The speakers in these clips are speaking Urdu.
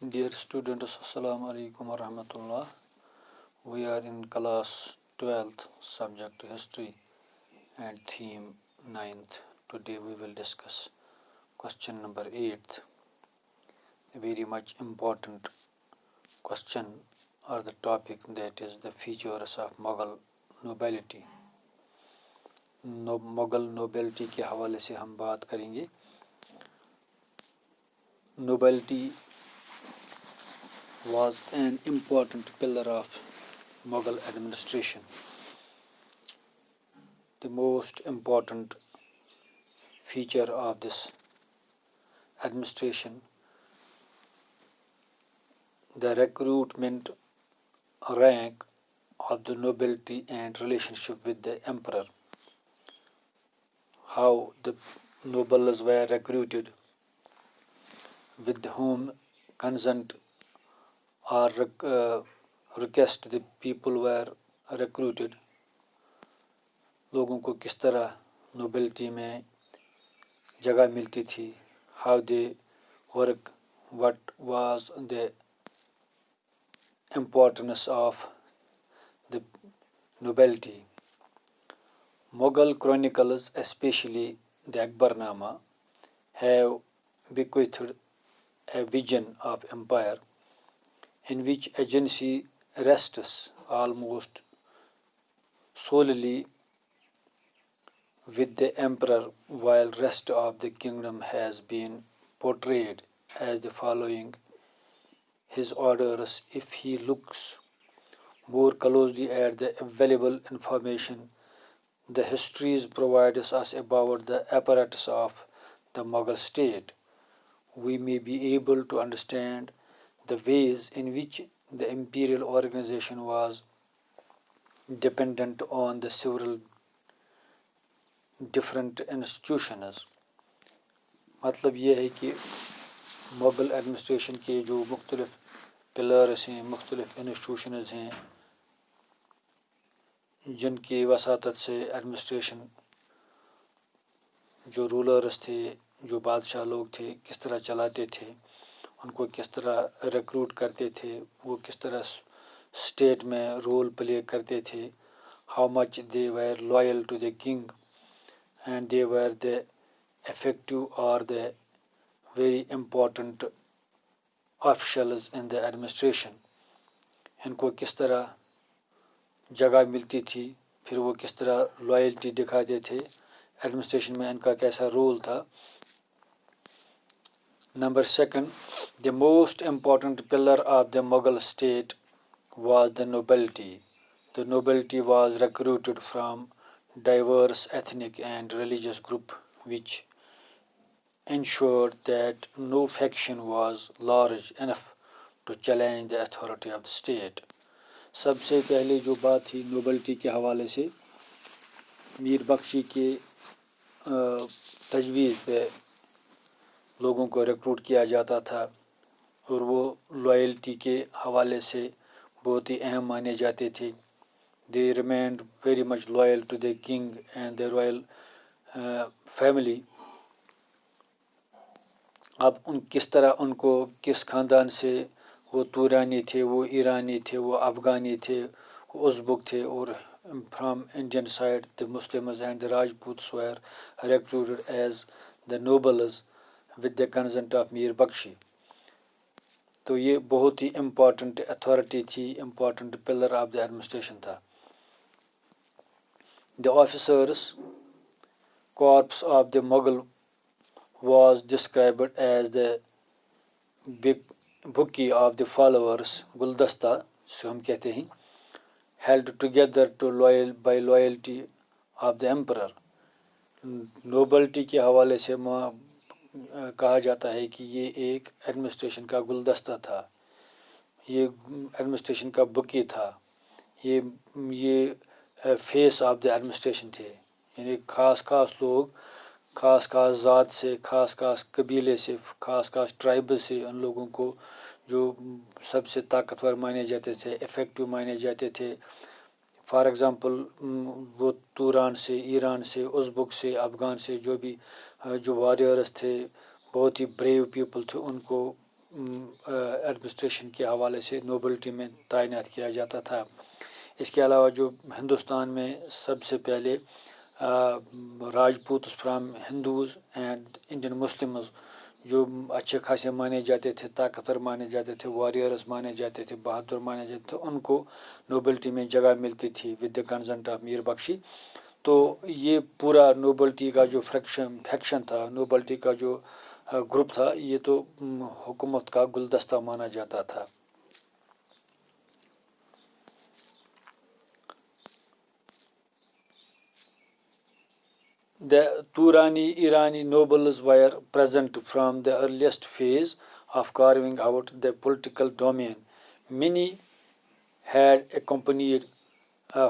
Dear students, Assalamu alaikum warahmatullah. We are in class 12th, subject history and theme 9th. Today we will discuss question number 8th. A very much important question or the topic, that is the features of Mughal nobility. Mughal nobility کے حوالے سے ہم بات کریں گے. Nobility was an important pillar of Mughal administration. The most important feature of this administration, the recruitment rank of the nobility and relationship with the emperor. How the nobles were recruited, with whom consent or request the people were recruited. لوگوں کو کس طرح نوبلٹی میں جگہ ملتی تھی. How they work, what was the importance of the nobility. Mughal chronicles, especially the Akbarnama, have bequeathed a vision of empire in which agency rests almost solely with the emperor, while rest of the kingdom has been portrayed as the following his orders. If he looks more closely at the available information the histories provides us about the apparatus of the Mughal state, we may be able to understand the ways in which the imperial organization was dependent on the several different institutions. مطلب یہ ہے کہ مغل ایڈمنسٹریشن کے جو مختلف پلرس ہیں، مختلف انسٹیٹیوشنز ہیں، جن کی وساطت سے ایڈمنسٹریشن جو رولرس تھے، جو بادشاہ لوگ تھے، کس طرح چلاتے تھے، ان کو کس طرح ریکروٹ کرتے تھے، وہ کس طرح اسٹیٹ میں رول پلے کرتے تھے. How much they were loyal to the king and they were the effective or the very important officials in the administration. ان کو کس طرح جگہ ملتی تھی، پھر وہ کس طرح لائلٹی دکھاتے تھے، ایڈمنسٹریشن میں ان کا کیسا رول تھا. Number 2, the most important pillar of the Mughal state was the nobility. The nobility was recruited from diverse ethnic and religious groups, which ensured that no faction was large enough to challenge the authority of the state. سب سے پہلے جو بات تھی نوبلٹی کے حوالے سے، میر بخشی کے تجویز پہ لوگوں کو ریکروٹ کیا جاتا تھا، اور وہ لائلٹی کے حوالے سے بہت ہی اہم مانے جاتے تھے. They remained very much loyal to the king and the royal family. اب کس طرح ان کو کس خاندان سے، وہ تورانی تھے، وہ ایرانی تھے، وہ افغانی تھے، وہ ازبک تھے، اور from Indian side the Muslims and the Rajputs were recruited as the nobles with the consent of میر بخشی. تو یہ بہت ہی امپورٹنٹ اتھارٹی تھی، important pillar of the administration تھا. The officers' corps of the Mughal was described as the bouquet of the followers, گلدستہ جو ہم کہتے ہیں، held together by loyalty of the emperor. Nobility کے حوالے سے کہا جاتا ہے کہ یہ ایک ایڈمنسٹریشن کا گلدستہ تھا، یہ ایڈمنسٹریشن کا بکی تھا، یہ فیس آف دا ایڈمنسٹریشن تھے. یعنی خاص خاص لوگ، خاص خاص ذات سے، خاص خاص قبیلے سے، خاص خاص ٹرائبل سے، ان لوگوں کو جو سب سے طاقتور مانے جاتے تھے، افیکٹو مانے جاتے تھے. فار ایگزامپل وہ توران سے، ایران سے، ازبک سے، افغان سے جو بھی جو واریئرس تھے، بہت ہی بریو پیپل تھے، ان کو ایڈمنسٹریشن کے حوالے سے نوبلٹی میں تعینات کیا جاتا تھا. اس کے علاوہ جو ہندوستان میں سب سے پہلے Rajputs from Hindus and Indian Muslims جو اچھے خاصے مانے جاتے تھے، طاقتور مانے جاتے تھے، واریئرز مانے جاتے تھے، بہادر مانے جاتے تھے، ان کو نوبلٹی میں جگہ ملتی تھی ود دا کنسنٹ آف میر بخشی. تو یہ پورا نوبلٹی کا جو فیکشن تھا، نوبلٹی کا جو گروپ تھا، یہ تو حکومت کا گلدستہ مانا جاتا تھا. The Turani-Irani nobles were present from the earliest phase of carving out the political domain. Many had accompanied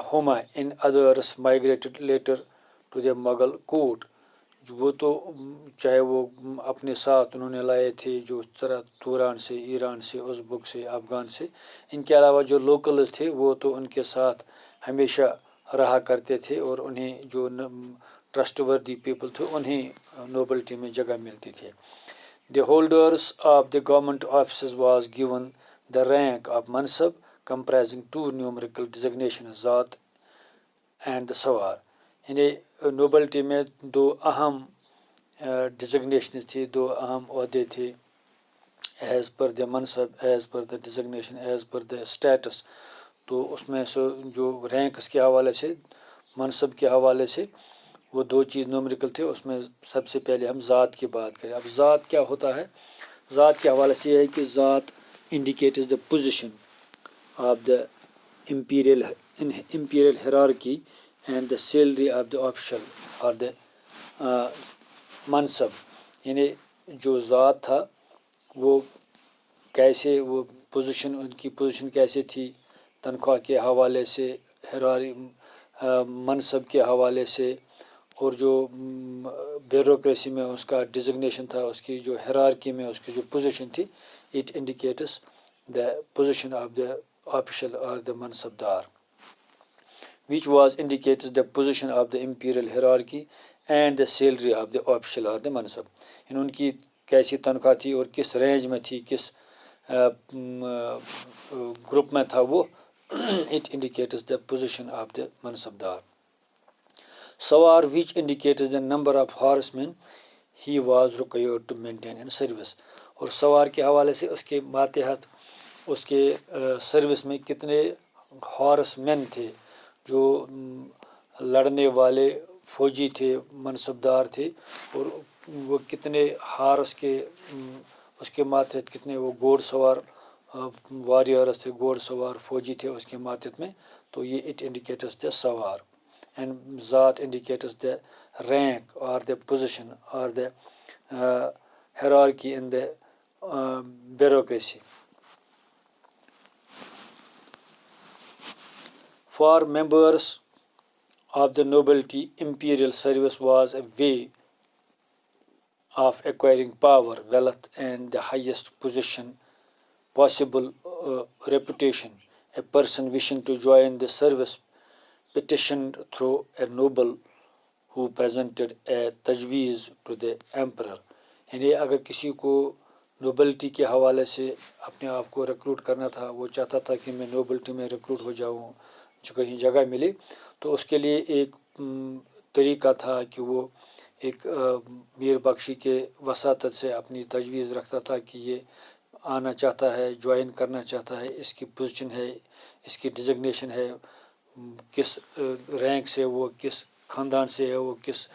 Humayun, others migrated later to the Mughal court. وہ تو چاہے وہ اپنے ساتھ انہوں نے لائے تھے جو اس طرح توران سے، ایران سے، ازبک سے، افغان سے. ان کے علاوہ جو لوکلز تھے وہ تو ان کے ساتھ ہمیشہ رہا کرتے تھے، اور انہیں جو ٹرسٹ وردی پیپل تھے انہیں نوبلٹی میں جگہ ملتی تھی. The holders of the government offices was given the rank of mansab comprising two numerical designations zat and the sawar. یعنی نوبلٹی میں دو اہم ڈیزگنیشنز تھی، دو اہم عہدے تھے، ایز پر دا منصب، ایز پر دا ڈیزگنیشن، ایز پر دا اسٹیٹس. تو اس میں سے جو رینکس کے حوالے سے، منصب کے حوالے سے وہ دو چیز نومریکل تھے. اس میں سب سے پہلے ہم ذات کی بات کریں. اب ذات کیا ہوتا ہے؟ ذات کے حوالے سے یہ ہے کہ ذات indicates the position of the imperial hierarchy and the salary of the official or the منصب. یعنی جو ذات تھا وہ کیسے، وہ پوزیشن، ان کی پوزیشن کیسے تھی، تنخواہ کے حوالے سے، منصب کے حوالے سے، اور جو بیوروکریسی میں اس کا ڈیزگنیشن تھا، اس کی جو ہیرارکی میں اس کی جو پوزیشن تھی. It indicates the position of the official اور دا منصبدار، which was indicates the position of the imperial hierarchy and the salary of the official or the mansab. یعنی ان کی کیسی تنخواہ تھی اور کس رینج میں تھی، کس گروپ میں تھا وہ. it indicates the position of the mansabdar. Sawar, which indicates the number of horsemen he was required to maintain in service. اور سوار کے حوالے سے اس کے ماتحت اس کے سروس میں کتنے ہارس مین تھے، جو لڑنے والے فوجی تھے، منصبدار تھے، اور وہ کتنے ہارس کے اس کے ماتحت کتنے وہ گھوڑ سوار واریئرس تھے، گھوڑ سوار فوجی تھے اس کے ماتحت میں. تو یہ اٹ انڈیکیٹس دا سوار. اینڈ ذات انڈیکیٹس دا رینک اور دا پوزیشن اور دا hierarchy in the bureaucracy. For members of the nobility, imperial service was a way of acquiring power, wealth, and the highest position possible, reputation. A person wishing to join the service petitioned through a noble who presented a tajweez to the emperor. یعنی اگر کسی کو نوبلٹی کے حوالے سے اپنے آپ کو ریکروٹ کرنا تھا، وہ چاہتا تھا کہ میں نوبلٹی میں ریکروٹ ہو جاؤں، جو کہیں جگہ ملے، تو اس کے لیے ایک طریقہ تھا کہ وہ ایک میر بخشی کے وساطت سے اپنی تجویز رکھتا تھا کہ یہ آنا چاہتا ہے، جوائن کرنا چاہتا ہے، اس کی پوزیشن ہے، اس کی ڈیزگنیشن ہے، کس رینک سے، وہ کس خاندان سے ہے، وہ کس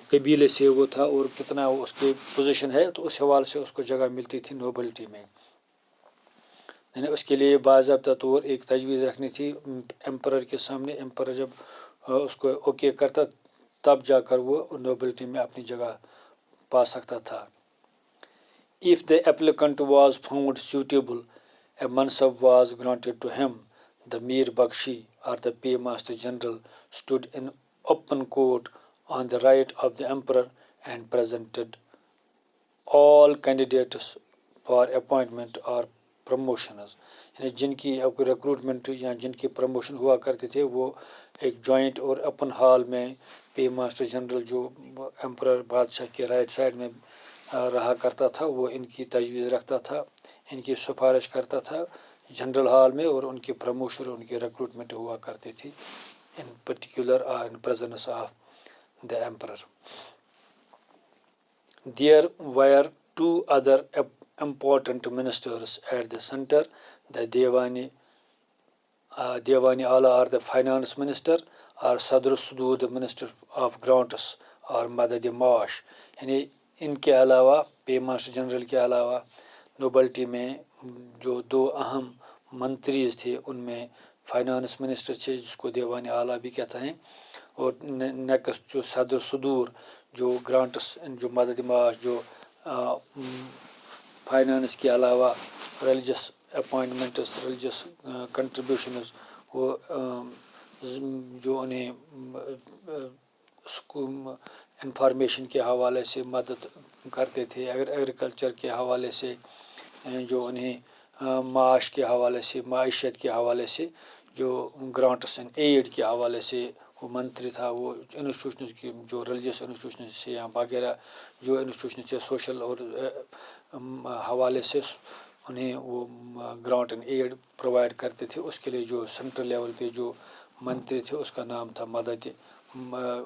قبیلے سے وہ تھا، اور کتنا وہ اس کی پوزیشن ہے. تو اس حوالے سے اس کو جگہ ملتی تھی نوبلٹی میں. یعنی اس کے لیے باضابطہ طور ایک تجویز رکھنی تھی ایمپرر کے سامنے. ایمپرر جب اس کو اوکے کرتا تب جا کر وہ نوبلٹی میں اپنی جگہ پا سکتا تھا. If the applicant was found suitable, a mansab was granted to him. The Mir Bakshi or the Paymaster General stood in open court on the right of the emperor and presented all candidates for appointment or promotions. یعنی جن کی ریکروٹمنٹ یا جن کی پروموشن ہوا کرتے تھے وہ ایک جوائنٹ اور اوپن ہال میں پے ماسٹر جنرل جو ایمپرر بادشاہ کے رائٹ سائڈ میں رہا کرتا تھا وہ ان کی تجویز رکھتا تھا، ان کی سفارش کرتا تھا جنرل ہال میں، اور ان کی پروموشن اور ان کی ریکروٹمنٹ ہوا کرتی تھی in particular in presence of the emperor. There were two other important ministers at the center, the Devani Ala or the finance minister, or Sadr Sudur the minister of grants اور مدد معاش. یعنی ان کے علاوہ پے ماسٹر جنرل کے علاوہ نوبلٹی میں جو دو اہم منتریز تھے ان میں فائنانس منسٹر تھے جس کو دیوان اعلیٰ بھی کہتا ہیں، اور نیکسٹ جو صدر صدور جو گرانٹس جو مدد معاش جو فائنانس کے علاوہ ریلیجس اپوائنٹمنٹس ریلیجس کنٹریبیوشنز وہ جو انہیں انفارمیشن کے حوالے سے مدد کرتے تھے، اگر ایگریکلچر کے حوالے سے جو انہیں معاش کے حوالے سے معیشت کے حوالے سے جو گرانٹس اینڈ ایڈ کے حوالے سے وہ منتری تھا، وہ انسٹیٹیوشنز کی جو ریلیجس انسٹیٹیوشنز سے یا وغیرہ جو انسٹیٹیوشنز سے سوشل اور حوالے سے انہیں وہ گرانٹ اینڈ ایڈ پرووائڈ کرتے تھے، اس کے لیے جو سینٹرل لیول پہ جو منتری تھے اس کا نام تھا مدد،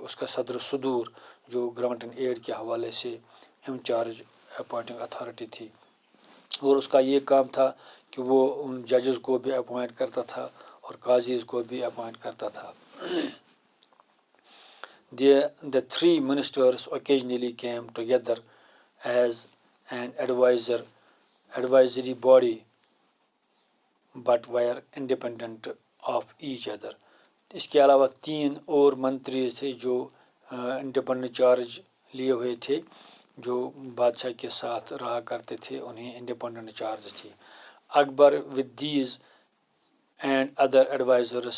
اس کا صدر صدور جو گرانٹ اینڈ ایڈ کے حوالے سے انچارج اپوائنٹنگ اتھارٹی تھی، اور اس کا یہ کام تھا کہ وہ ان ججز کو بھی اپوائنٹ کرتا تھا اور قاضیز کو بھی اپوائنٹ کرتا تھا. The three ministers occasionally came together as an advisory body but were independent of each other. اس کے علاوہ تین اور منتری تھے جو انڈیپینڈنٹ چارج لیے ہوئے تھے، جو بادشاہ کے ساتھ رہا کرتے تھے، انہیں انڈیپینڈنٹ چارج تھی. اکبر with these and other advisors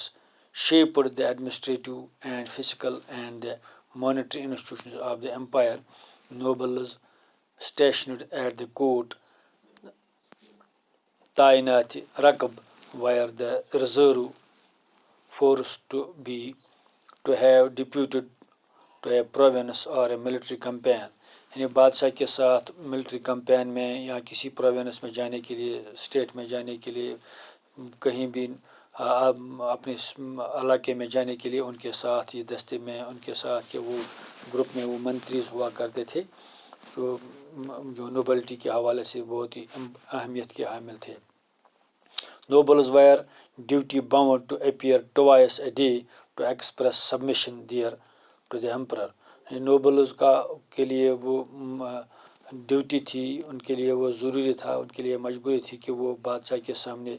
shaped the administrative and fiscal and the monetary institutions of the empire. Nobles stationed at the court تعینات رقب were the reserve force to have deputed to a province or a military campaign. یعنی بادشاہ کے ساتھ ملٹری کمپین میں یا کسی پروونس میں جانے کے لیے، اسٹیٹ میں جانے کے لیے، کہیں بھی اپنے علاقے میں جانے کے لیے ان کے ساتھ یہ دستے میں ان کے ساتھ کہ وہ گروپ میں وہ منتریز ہوا کرتے تھے جو نوبلٹی کے حوالے سے بہت ہی اہمیت کے حامل تھے. Nobles were duty bound to appear twice a day to express submission there to the emperor. نوبلز کے لیے وہ ڈیوٹی تھی، ان کے لیے وہ ضروری تھا، ان کے لیے مجبوری تھی کہ وہ بادشاہ کے سامنے،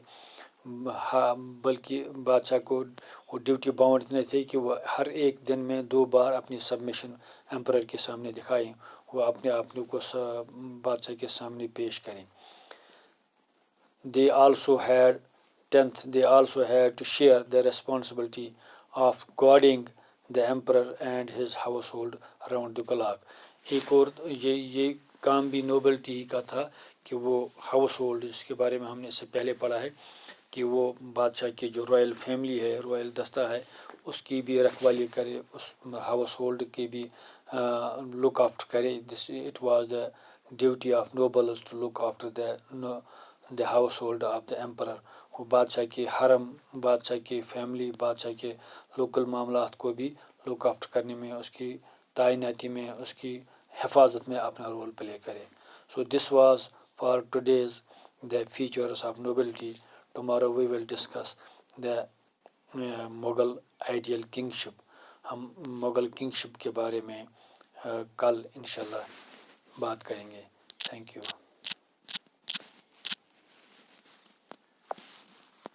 بلکہ بادشاہ کو وہ ڈیوٹی باؤنڈ اتنے تھے کہ وہ ہر ایک دن میں 2 بار اپنی سبمیشن ایمپرر کے سامنے دکھائیں، وہ اپنے آپ کو بادشاہ کے سامنے پیش کریں. They also had to share the responsibility of guarding the emperor and his household around the clock. ایک اور یہ کام بھی نوبلٹی کا تھا کہ وہ ہاؤس ہولڈ، جس کے بارے میں ہم نے اس سے پہلے پڑھا ہے کہ وہ بادشاہ کی جو رائل فیملی ہے، رائل دستہ ہے، اس کی بھی رکھوالی کرے، اس ہاؤس ہولڈ کی بھی لک آفٹر کرے. It was the duty of nobles to look after the household of the emperor. وہ بادشاہ کی حرم، بادشاہ کی فیملی، بادشاہ کے لوکل معاملات کو بھی لک آفٹر کرنے میں، اس کی تعیناتی میں، اس کی حفاظت میں اپنا رول پلے کرے. So this was for today's the features of nobility. Tomorrow we will discuss the Mughal ideal kingship. ہم مغل کنگشپ کے بارے میں کل انشاءاللہ بات کریں گے. Thank you.